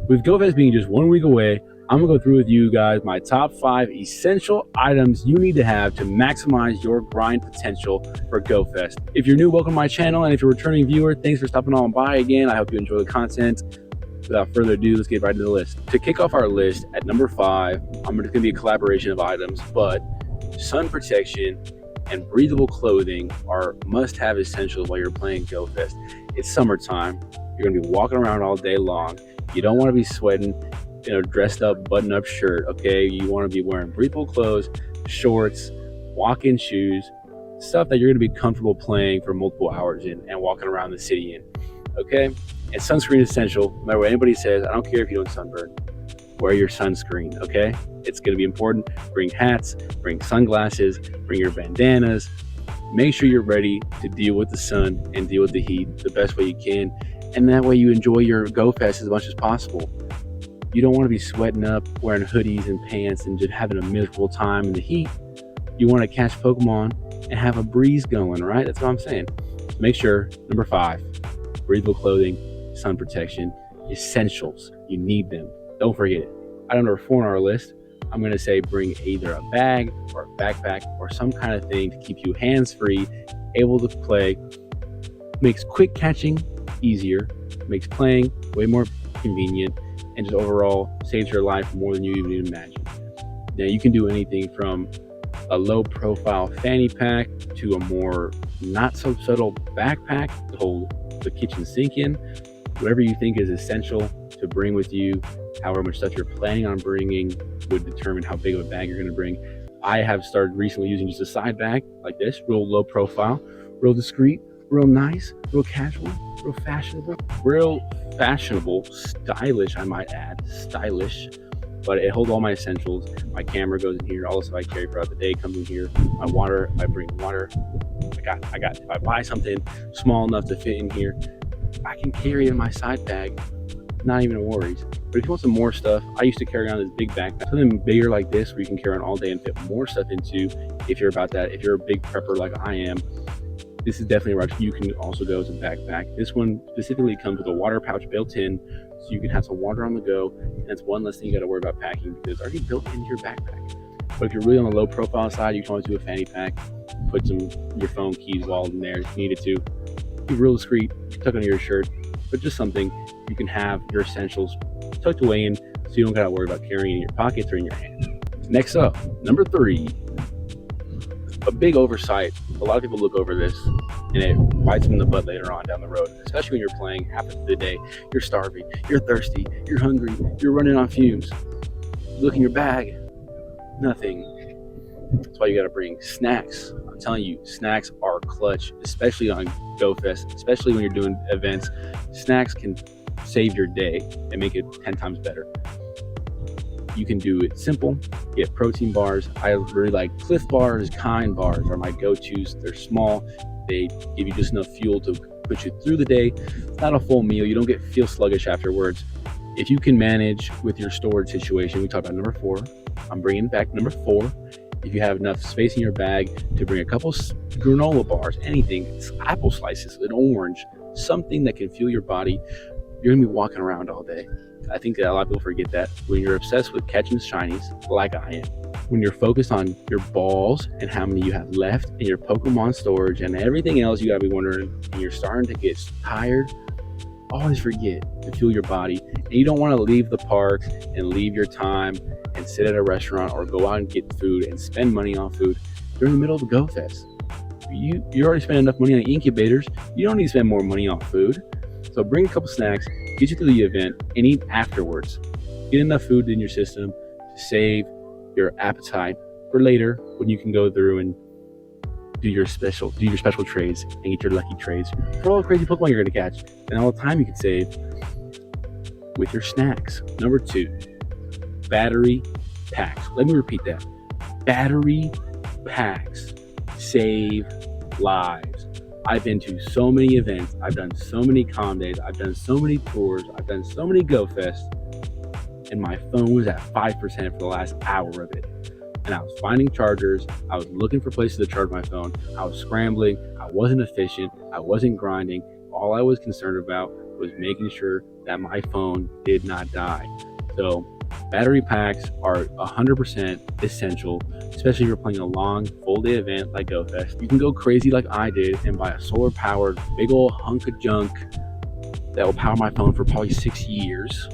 With GoFest being just 1 week away, I'm gonna go through with you guys my top 5 essential items you need to have to maximize your grind potential for GoFest. If you're new, welcome to my channel, and if you're a returning viewer, thanks for stopping on by again. I hope you enjoy the content. Without further ado, let's get right into the list. To kick off our list at number 5, it's gonna be a collaboration of items, but sun protection and breathable clothing are must-have essentials while you're playing GoFest. It's summertime. You're gonna be walking around all day long. You don't want to be sweating in a dressed up, button up shirt, okay? You want to be wearing breathable clothes, shorts, walk-in shoes, stuff that you're going to be comfortable playing for multiple hours in and walking around the city in, okay? And sunscreen is essential. No matter what anybody says, I don't care if you don't sunburn. Wear your sunscreen, okay? It's going to be important. Bring hats, bring sunglasses, bring your bandanas. Make sure you're ready to deal with the sun and deal with the heat the best way you can. And that way you enjoy your GoFest as much as possible. You don't want to be sweating up, wearing hoodies and pants and just having a miserable time in the heat. You want to catch Pokemon and have a breeze going, right? That's what I'm saying. So make sure, number 5, breathable clothing, sun protection, essentials. You need them. Don't forget it. Item number 4 on our list, I'm going to say bring either a bag or a backpack or some kind of thing to keep you hands-free, able to play. Makes quick catching easier, makes playing way more convenient, and just overall saves your life more than you even imagine. Now you can do anything from a low profile fanny pack to a more not so subtle backpack to hold the kitchen sink in. Whatever you think is essential to bring with you, however much stuff you're planning on bringing would determine how big of a bag you're going to bring. I have started recently using just a side bag like this, real low profile, real discreet, real nice, real casual, real fashionable, stylish, I might add, stylish, but it holds all my essentials. My camera goes in here, all the stuff I carry throughout the day comes in here. My water, if I bring water, I got, if I buy something small enough to fit in here, I can carry it in my side bag, not even a worries. But if you want some more stuff, I used to carry on this big backpack, something bigger like this where you can carry on all day and fit more stuff into if you're about that, if you're a big prepper like I am. This is definitely a route you can also go as a backpack. This one specifically comes with a water pouch built in, so you can have some water on the go, and that's one less thing you got to worry about packing because it's already built into your backpack. But if you're really on the low profile side, you can always do a fanny pack, put your phone, keys, wallet in there if you needed to. Be real discreet, tuck under your shirt, but just something you can have your essentials tucked away in, so you don't got to worry about carrying in your pockets or in your hand. Next up, number 3. A big oversight. A lot of people look over this and it bites them in the butt later on down the road, especially when you're playing half of the day. You're starving, you're thirsty, you're hungry, you're running on fumes. Look in your bag, nothing. That's why you got to bring snacks. I'm telling you, snacks are clutch, especially on GoFest, especially when you're doing events. Snacks can save your day and make it 10 times better. You can do it simple, get protein bars. I really like Cliff bars, Kind bars are my go-tos. They're small, they give you just enough fuel to put you through the day. It's not a full meal, you don't feel sluggish afterwards. If you can manage with your storage situation, we talked about number 4, I'm bringing back number 4. If you have enough space in your bag to bring a couple granola bars, anything, it's apple slices, an orange, something that can fuel your body, you're gonna be walking around all day. I think that a lot of people forget that when you're obsessed with catching shinies, like I am, when you're focused on your balls and how many you have left in your Pokemon storage and everything else, you gotta be wondering, and you're starting to get tired, always forget to fuel your body. And you don't want to leave the parks and leave your time and sit at a restaurant or go out and get food and spend money on food. You're in the middle of the GoFest. You already spent enough money on incubators. You don't need to spend more money on food. So bring a couple snacks, get you through the event, and eat afterwards. Get enough food in your system to save your appetite for later when you can go through and do your special trades and get your lucky trades for all the crazy Pokemon you're going to catch and all the time you can save with your snacks. Number 2, battery packs. Let me repeat that. Battery packs save lives. I've been to so many events, I've done so many comm days, I've done so many tours, I've done so many GoFests, and my phone was at 5% for the last hour of it. And I was finding chargers, I was looking for places to charge my phone, I was scrambling, I wasn't efficient, I wasn't grinding. All I was concerned about was making sure that my phone did not die. So battery packs are 100% essential, especially if you're playing a long full day event like GoFest. You can go crazy like I did and buy a solar powered big old hunk of junk that will power my phone for probably 6 years.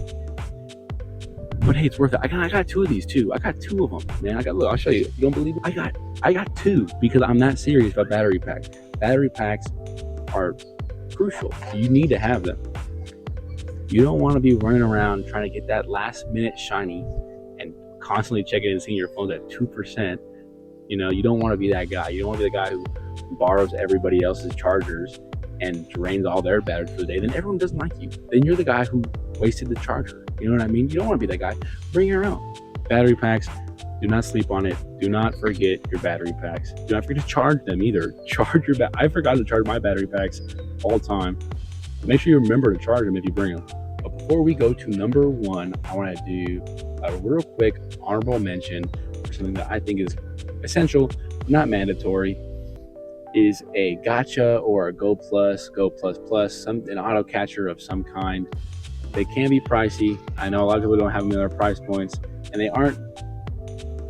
But hey, it's worth it. I got 2 of these too. I got 2 of them, man. Look, I'll show you. You don't believe it? I got 2 because I'm that serious about battery packs. Battery packs are crucial. You need to have them. You don't want to be running around trying to get that last minute shiny and constantly checking and seeing your phone's at 2%. You know, you don't want to be that guy. You don't want to be the guy who borrows everybody else's chargers and drains all their batteries for the day. Then everyone doesn't like you. Then you're the guy who wasted the charger. You know what I mean? You don't want to be that guy. Bring your own. Battery packs, do not sleep on it. Do not forget your battery packs. Do not forget to charge them either. Charge your I forgot to charge my battery packs all the time. Make sure you remember to charge them if you bring them. But before we go to number 1, I want to do a real quick honorable mention for something that I think is essential, not mandatory, is a gacha or a Go Plus, an auto catcher of some kind. They can be pricey. I know a lot of people don't have them in their price points, and they aren't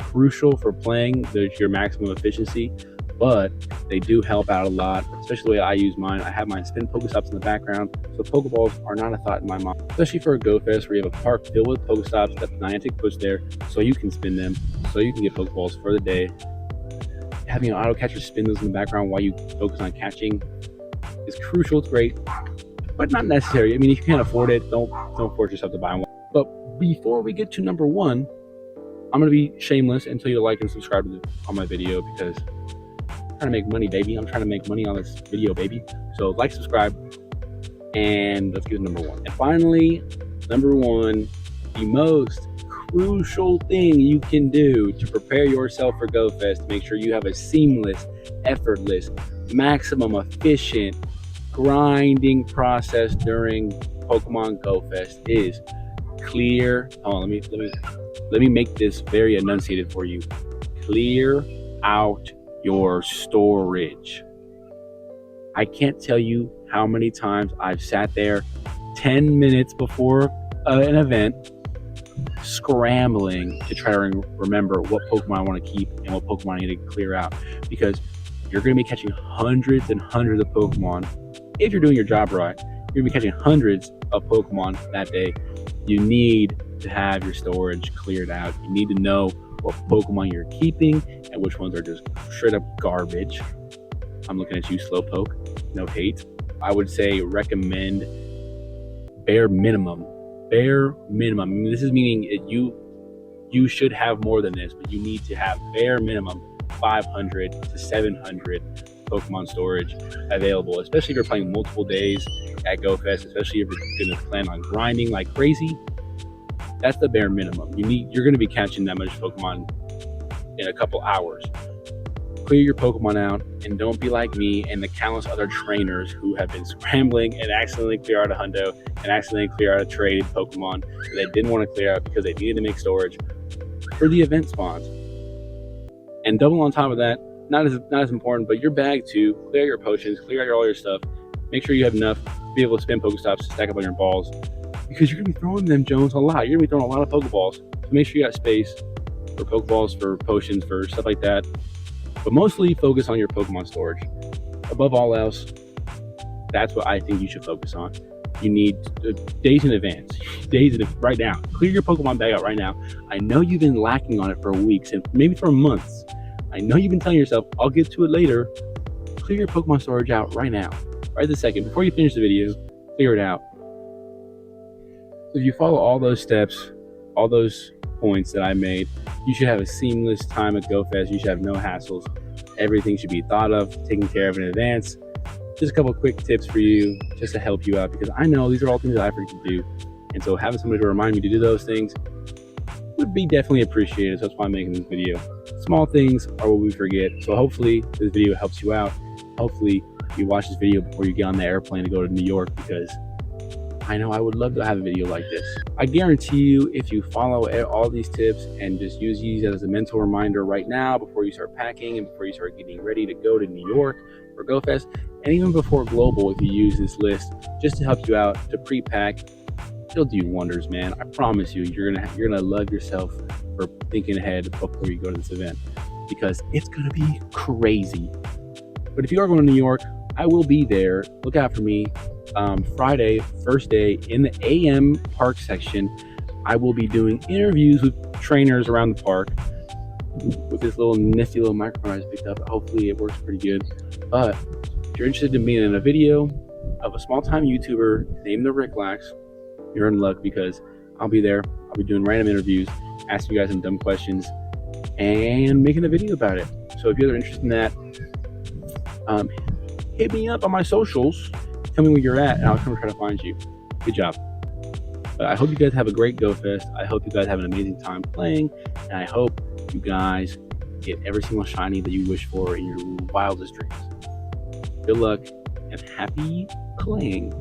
crucial for playing your maximum efficiency, but they do help out a lot, especially the way I use mine. I have mine spin Pokestops in the background, so Pokeballs are not a thought in my mind, especially for a GoFest where you have a park filled with Pokestops that Niantic puts there so you can spin them, so you can get Pokeballs for the day. Having an auto catcher spin those in the background while you focus on catching is crucial. It's great, but not necessary. I mean, if you can't afford it, don't force yourself to buy one. But before we get to number 1, I'm gonna be shameless and tell you to like and subscribe on my video because I'm trying to make money, baby. I'm trying to make money on this video, baby. So like, subscribe, and let's get to number 1. And finally, number 1, the most crucial thing you can do to prepare yourself for GoFest to make sure you have a seamless, effortless, maximum efficient grinding process during Pokemon GoFest is clear. Let me make this very enunciated for you. Clear out your storage. I can't tell you how many times I've sat there 10 minutes before an event scrambling to try to remember what Pokemon I want to keep and what Pokemon I need to clear out, because you're going to be catching hundreds and hundreds of Pokemon. If you're doing your job right, you're going to be catching hundreds of Pokemon that day. You need to have your storage cleared out. You need to know what Pokemon you're keeping and which ones are just straight up garbage. I'm looking at you, Slowpoke. No hate. I would say recommend bare minimum. Bare minimum. I mean, this is meaning you should have more than this, but you need to have bare minimum 500 to 700 Pokemon storage available, especially if you're playing multiple days at GoFest, especially if you're going to plan on grinding like crazy. That's the bare minimum. You're going to be catching that much Pokemon in a couple hours. Clear your Pokemon out, and don't be like me and the countless other trainers who have been scrambling and accidentally clear out a hundo and accidentally clear out a traded Pokemon that they didn't want to clear out because they needed to make storage for the event spawns. And double on top of that, not as important, but your bag too. Clear out your potions, clear out all your stuff. Make sure you have enough to be able to spin Pokestops to stack up on your balls, because you're going to be throwing them, Jones, a lot. You're going to be throwing a lot of Pokeballs. So make sure you got space for Pokeballs, for potions, for stuff like that. But mostly focus on your Pokemon storage. Above all else, that's what I think you should focus on. You need days in advance. Right now. Clear your Pokemon bag out right now. I know you've been lacking on it for weeks and maybe for months. I know you've been telling yourself, I'll get to it later. Clear your Pokemon storage out right now. Right this second. Before you finish the video, clear it out. So if you follow all those steps, all those points that I made, you should have a seamless time at GoFest. You should have no hassles. Everything should be thought of, taken care of in advance. Just a couple of quick tips for you just to help you out, because I know these are all things that I forget to do. And so having somebody to remind me to do those things would be definitely appreciated. So that's why I'm making this video. Small things are what we forget. So hopefully this video helps you out. Hopefully you watch this video before you get on the airplane to go to New York, because I know I would love to have a video like this. I guarantee you, if you follow all these tips and just use these as a mental reminder right now before you start packing and before you start getting ready to go to New York for GoFest, and even before Global, if you use this list just to help you out to pre-pack, it'll do wonders, man. I promise you, you're gonna love yourself for thinking ahead before you go to this event, because it's gonna be crazy. But if you are going to New York, I will be there. Look out for me. Friday, first day, in the AM park section, I will be doing interviews with trainers around the park with this little nifty little microphone I just picked up. Hopefully it works pretty good. But if you're interested in being in a video of a small-time YouTuber named the Ricklax, you're in luck, because I'll be there. I'll be doing random interviews, asking you guys some dumb questions, and making a video about it. So if you're interested in that, hit me up on my socials. Tell me where you're at, and I'll come try to find you. Good job. But I hope you guys have a great GoFest. I hope you guys have an amazing time playing, and I hope you guys get every single shiny that you wish for in your wildest dreams. Good luck, and happy playing.